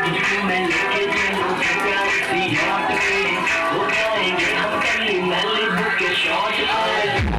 तुझको मैं लेके चलूं प्यार सी याद पे हो जाएंगे हम कल मैली के शॉट पे